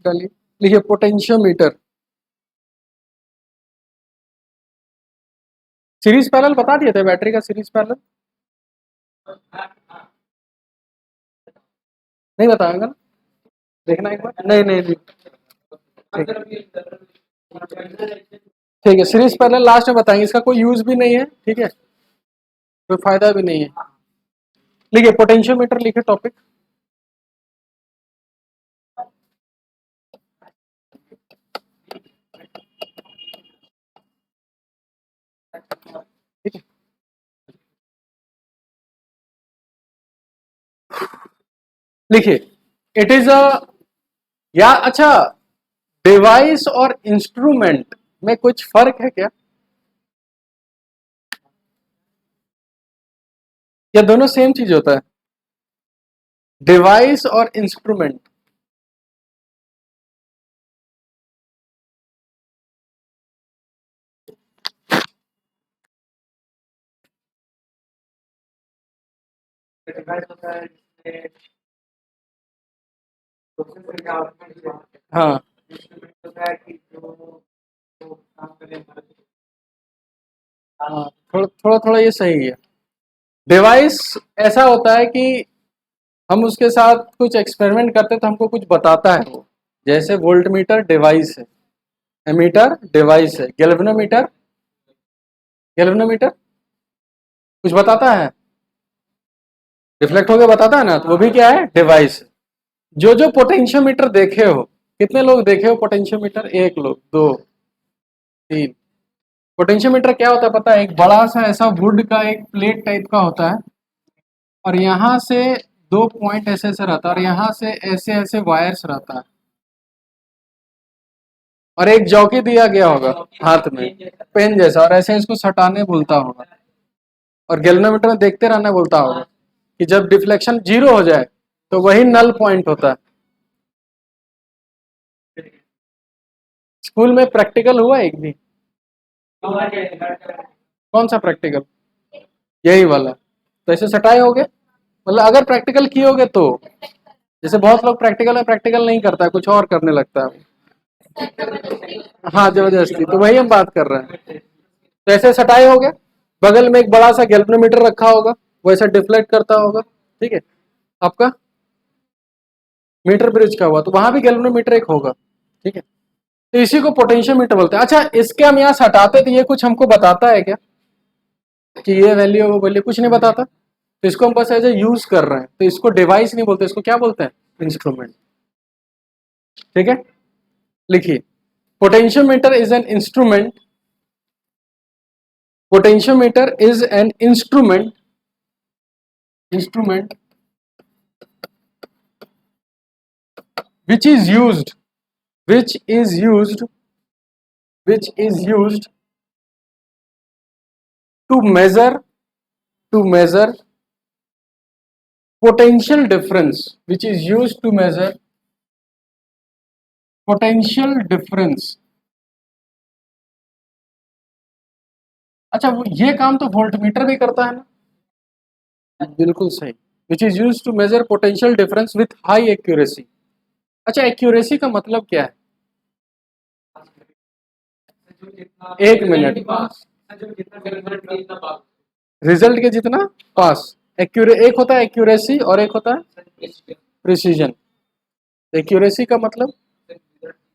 लिखिए potentiometer. Series parallel बता दिए थे बैटरी का सीरीज पैरेलल, नहीं बताएंगे ना, देखना एक बार। नहीं नहीं नहीं, ठीक है सीरीज पैरेलल लास्ट में बताएंगे, इसका कोई यूज भी नहीं है, ठीक है, कोई फायदा भी नहीं है। लिखिए पोटेंशियोमीटर, लिखिए टॉपिक। ठीक है, लिखिए इट इज अ, या अच्छा, डिवाइस और इंस्ट्रूमेंट में कुछ फर्क है क्या, या दोनों सेम चीज होता है? डिवाइस और इंस्ट्रूमेंट, हाँ हाँ, थोड़ा थोड़ा थोड़ा ये सही है। डिवाइस ऐसा होता है कि हम उसके साथ कुछ एक्सपेरिमेंट करते हैं तो हमको कुछ बताता है वो, जैसे वोल्ट मीटर डिवाइस है, एमीटर डिवाइस है, गैल्वेनोमीटर, गैल्वेनोमीटर कुछ बताता है, रिफ्लेक्ट होकर बताता है ना, तो वो भी क्या है, डिवाइस है। जो पोटेंशियोमीटर देखे हो, कितने लोग देखे हो पोटेंशियोमीटर, एक लोग, दो, तीन। पोटेंशियोमीटर क्या होता है पता है, एक बड़ा सा ऐसा वुड का एक प्लेट टाइप का होता है, और यहाँ से दो पॉइंट ऐसे ऐसे रहता है, और यहाँ से ऐसे ऐसे वायर्स रहता है, और एक जॉकी दिया गया होगा हाथ में, पेन जैसा, और ऐसे इसको सटाने बोलता होगा, और गैल्वेनोमीटर में देखते रहना बोलता होगा कि जब डिफ्लेक्शन जीरो हो जाए तो वही नल पॉइंट होता है। स्कूल में प्रैक्टिकल हुआ एक भी? कौन सा प्रैक्टिकल? यही वाला, तो ऐसे सटाए होगे, मतलब अगर प्रैक्टिकल किए होगे तो, जैसे बहुत लोग प्रैक्टिकल में प्रैक्टिकल नहीं करता है, कुछ और करने लगता है। हाँ जबरदस्ती, तो वही हम बात कर रहे हैं। तो ऐसे सटाए होगे, बगल में एक बड़ा सा गैल्वेनोमीटर रखा होगा, वो ऐसा डिफ्लेक्ट करता होगा, ठीक है, आपका मीटर ब्रिज का हुआ तो वहां भी गैल्वेनोमीटर एक होगा, ठीक है, तो इसी को पोटेंशियोमीटर बोलते हैं। अच्छा, इसके हम यहाँ हटाते तो ये कुछ हमको बताता है क्या, कि ये वैल्यू वो वैल्यू, कुछ नहीं बताता, तो इसको हम बस एज ए यूज कर रहे हैं, तो इसको डिवाइस नहीं बोलते, इसको क्या बोलते हैं, इंस्ट्रूमेंट। ठीक है, लिखिए potentiometer is an instrument, potentiometer is an instrument which is used which is used which is used to measure potential difference, which is used to measure potential difference। अच्छा, वो ये काम तो वोल्टमीटर भी करता है ना, बिल्कुल सही, which is used to measure potential difference with high accuracy। अच्छा, एक्यूरेसी का मतलब क्या है, एक मिनट, रिजल्ट के जितना पास, एक होता है एक्यूरेसी और एक होता है प्रिसीजन। एक्यूरेसी का मतलब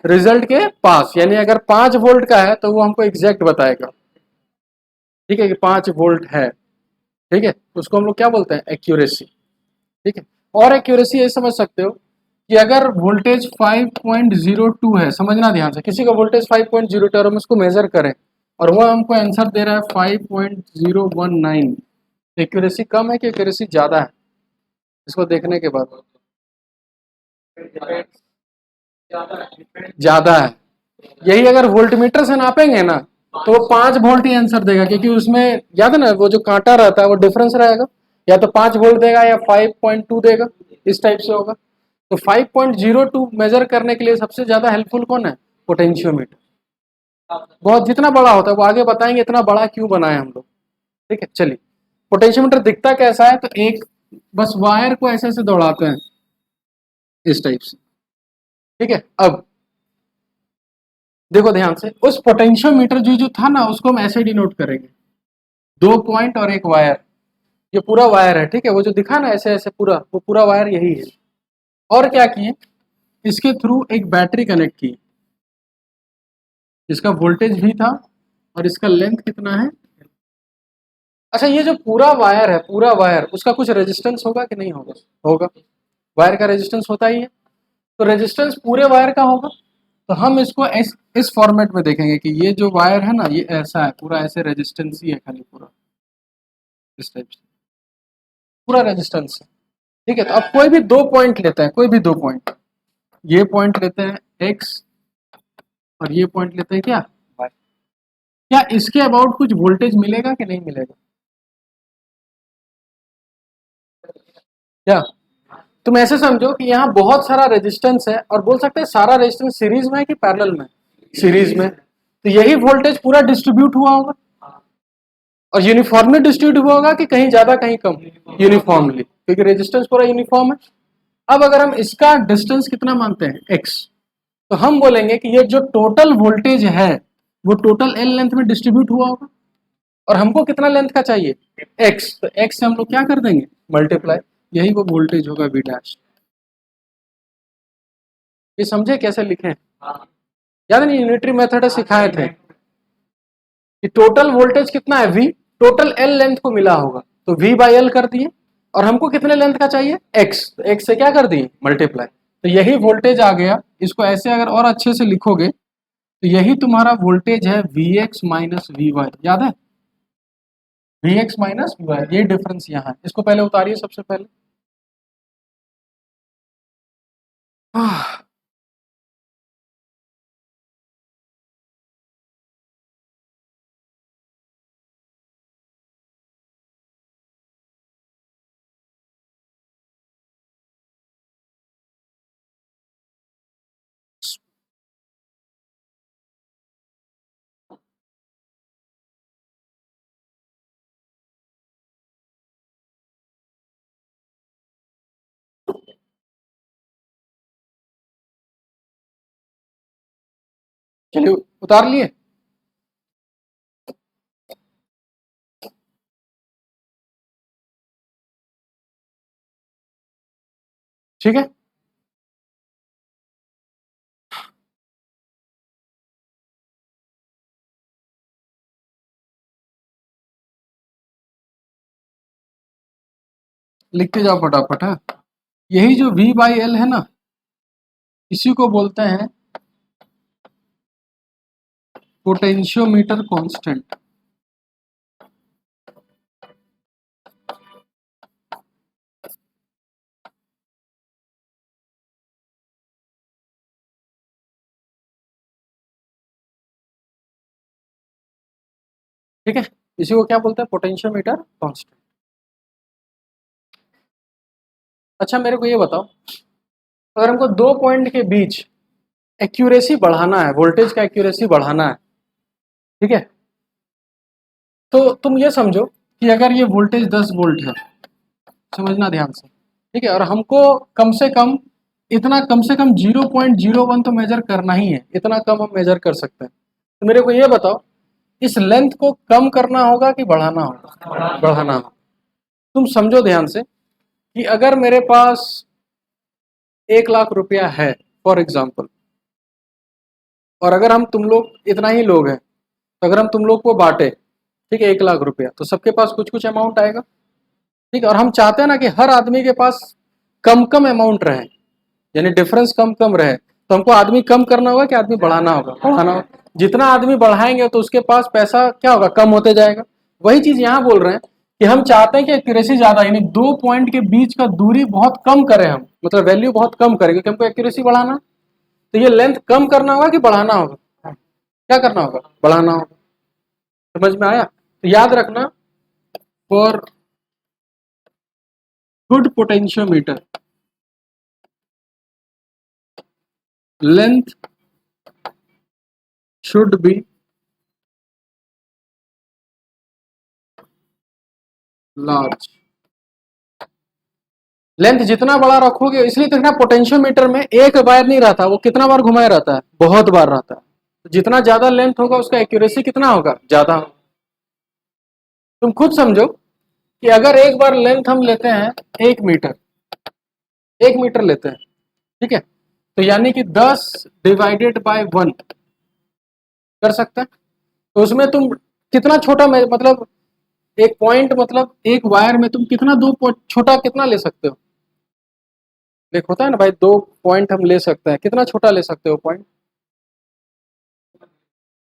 रिजल्ट के पास, यानी अगर 5 वोल्ट का है तो वो हमको एग्जैक्ट बताएगा, ठीक है, कि 5 वोल्ट है, ठीक है, उसको हम लोग क्या बोलते हैं, एक्यूरेसी। ठीक है, और एक्यूरेसी ये समझ सकते हो कि अगर वोल्टेज 5.02 है, समझना ध्यान से, किसी का वोल्टेज 5.02 और हम उसको मेजर करें और वो हमको आंसर दे रहा है 5.019, एक्यूरेसी कम है कि एक्यूरेसी ज़्यादा है, इसको देखने के बाद ज़्यादा है। यही अगर वोल्टमीटर से नापेंगे ना तो वो 5 वोल्ट ही आंसर देगा, क्योंकि उसमें याद है ना वो जो कांटा रहता है वो डिफरेंस रहेगा, या तो 5 वोल्ट देगा या 5.2 देगा, इस टाइप से होगा। तो 5.02 मेजर करने के लिए सबसे ज्यादा हेल्पफुल कौन है, पोटेंशियोमीटर। बहुत जितना बड़ा होता है वो आगे बताएंगे इतना बड़ा क्यों बनाए हम लोग। ठीक है, चलिए, पोटेंशियोमीटर दिखता कैसा है, तो एक बस वायर को ऐसे ऐसे दौड़ाते हैं इस टाइप से, ठीक है। अब देखो ध्यान से, उस पोटेंशियोमीटर जो जो था ना उसको हम ऐसे डिनोट करेंगे, 2 पॉइंट और एक वायर, ये पूरा वायर है, ठीक है, वो जो दिखा ना ऐसे ऐसे पूरा, वो पूरा वायर यही है। और क्या किए, इसके थ्रू एक बैटरी कनेक्ट की, इसका वोल्टेज भी था और इसका लेंथ कितना है। अच्छा, ये जो पूरा वायर है, पूरा वायर, उसका कुछ रेजिस्टेंस होगा कि नहीं होगा? होगा, वायर का रेजिस्टेंस होता ही है। तो रेजिस्टेंस पूरे वायर का होगा। तो हम इसको इस फॉर्मेट में देखेंगे कि ये जो वायर है ना, ये ऐसा है, पूरा ऐसे रेजिस्टेंस ही है खाली, पूरा इस टाइप से पूरा रेजिस्टेंस है। ठीक है, तो अब कोई भी 2 पॉइंट लेते हैं, कोई भी 2 पॉइंट, ये पॉइंट लेते हैं एक्स और ये पॉइंट लेते हैं क्या, वाई। क्या इसके अबाउट कुछ वोल्टेज मिलेगा कि नहीं मिलेगा? क्या तुम ऐसे समझो कि यहाँ बहुत सारा रेजिस्टेंस है, और बोल सकते हैं सारा रेजिस्टेंस सीरीज में है कि पैरेलल में? सीरीज में। तो यही वोल्टेज पूरा डिस्ट्रीब्यूट हुआ होगा, और यूनिफॉर्मली डिस्ट्रीब्यूट हुआ होगा कि कहीं ज्यादा कहीं कम? यूनिफॉर्मली, क्योंकि रेजिस्टेंस पूरा यूनिफॉर्म है। अब अगर हम इसका डिस्टेंस कितना मानते हैं, एक्स, तो हम बोलेंगे कि ये जो टोटल वोल्टेज है वो टोटल एल लेंथ में डिस्ट्रीब्यूट हुआ होगा, और हमको कितना लेंथ का चाहिए, एक्स, तो एक्स से हम लोग क्या कर देंगे, मल्टीप्लाई, यही वो वोल्टेज होगा वी डैश। ये समझे कैसे लिखे? याद नहीं, यूनिटरी मेथड सिखाए थे कि टोटल वोल्टेज कितना है, वी, टोटल एल लेंथ को मिला होगा, तो वी बाई एल कर दिए, और हमको कितने लेंथ का चाहिए, एक्स, तो एक्स से क्या कर दिए, मल्टीप्लाई, तो यही वोल्टेज आ गया। इसको ऐसे अगर और अच्छे से लिखोगे तो यही तुम्हारा वोल्टेज है V X minus V Y, याद है, V X minus V Y, ये डिफरेंस यहाँ है। इसको पहले उतारिए सबसे पहले। चलिए, उतार लिए। ठीक है, लिखते जाओ फटाफट। है यही जो v बाई एल है ना, इसी को बोलते हैं पोटेंशियोमीटर कांस्टेंट। ठीक है, इसी को क्या बोलते हैं, पोटेंशियोमीटर कांस्टेंट। अच्छा, मेरे को ये बताओ, अगर हमको 2 पॉइंट के बीच एक्यूरेसी बढ़ाना है, वोल्टेज का एक्यूरेसी बढ़ाना है, ठीक है, तो तुम ये समझो कि अगर ये वोल्टेज 10 वोल्ट है, समझना ध्यान से, ठीक है, और हमको कम से कम 0.01 तो मेजर करना ही है, इतना कम हम मेजर कर सकते हैं। तो मेरे को ये बताओ, इस लेंथ को कम करना होगा कि बढ़ाना होगा? बढ़ाना होगा। तुम समझो ध्यान से कि अगर मेरे पास 1 लाख रुपया है फॉर एग्जाम्पल, और अगर हम तुम लोग इतना ही लोग हैं, तो अगर हम तुम लोग को बांटे, ठीक है, 1 लाख रुपया, तो सबके पास कुछ कुछ अमाउंट आएगा, ठीक है, और हम चाहते हैं ना कि हर आदमी के पास कम कम अमाउंट रहे, यानी डिफरेंस कम कम रहे, तो हमको आदमी कम करना होगा कि आदमी बढ़ाना होगा? बढ़ाना होगा। जितना आदमी बढ़ाएंगे तो उसके पास पैसा क्या होगा, कम होते जाएगा। वही चीज यहाँ बोल रहे हैं कि हम चाहते हैं कि एक्यूरेसी ज्यादा, यानी 2 पॉइंट के बीच का दूरी बहुत कम करें हम, मतलब वैल्यू बहुत कम करें, क्योंकि हमको एक्यूरेसी बढ़ाना। तो ये लेंथ कम करना होगा कि बढ़ाना होगा? क्या करना होगा, बढ़ाना होगा। समझ में आया? तो याद रखना, for good potentiometer length should be large, length जितना बड़ा रखोगे, इसलिए देखना पोटेंशियोमीटर में एक बार नहीं रहता, वो कितना बार घुमाया रहता है, बहुत बार रहता है। तो जितना ज्यादा लेंथ होगा उसका एक्यूरेसी कितना होगा, ज्यादा होगा। तुम खुद समझो कि अगर एक बार लेंथ हम लेते हैं 1 मीटर, 1 मीटर लेते हैं, ठीक है, तो यानी कि 10/1 कर सकते हैं। तो उसमें तुम कितना छोटा मतलब एक पॉइंट, मतलब एक वायर में तुम कितना छोटा कितना ले सकते हो। एक होता है ना भाई, 2 पॉइंट हम ले सकते हैं, कितना छोटा ले सकते हो पॉइंट,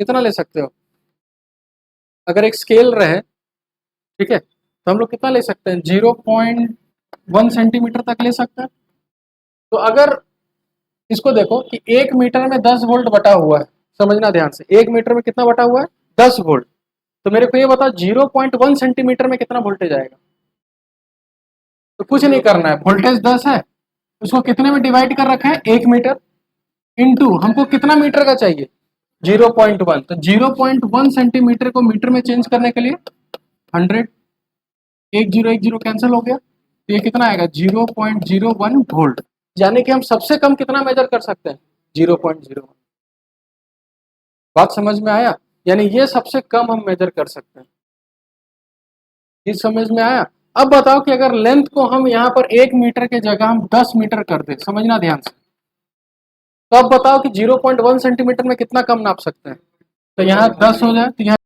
कितना ले सकते हो। अगर एक स्केल रहे, ठीक है, तो हम लोग कितना ले सकते हैं, 0.1 सेंटीमीटर तक ले सकते हैं। तो अगर इसको देखो कि 1 मीटर में 10 वोल्ट बटा हुआ है, समझना ध्यान से, 1 मीटर में कितना बटा हुआ है, 10 वोल्ट। तो मेरे को ये बताओ 0.1 सेंटीमीटर में कितना वोल्टेज आएगा। तो कुछ नहीं करना है, वोल्टेज 10 है, उसको कितने में डिवाइड कर रखा है, 1 मीटर इंटू हमको कितना मीटर का चाहिए, 0.1। तो 0.1 सेंटीमीटर को मीटर में चेंज करने के लिए 100, 1 0 कैंसिल हो गया, तो ये कितना आएगा, 0.01 वोल्ट। यानी कि हम सबसे कम कितना मेजर कर सकते हैं, 0.01। बात समझ में आया, यानी ये सबसे कम हम मेजर कर सकते हैं। ये समझ में आया। अब बताओ कि अगर लेंथ को हम यहाँ पर 1 मीटर के जगह हम 10 मीटर कर दे, समझना ध्यान से, तो अब बताओ कि 0.1 सेंटीमीटर में कितना कम नाप सकते हैं। तो यहाँ 10 हो जाए, तो यहाँ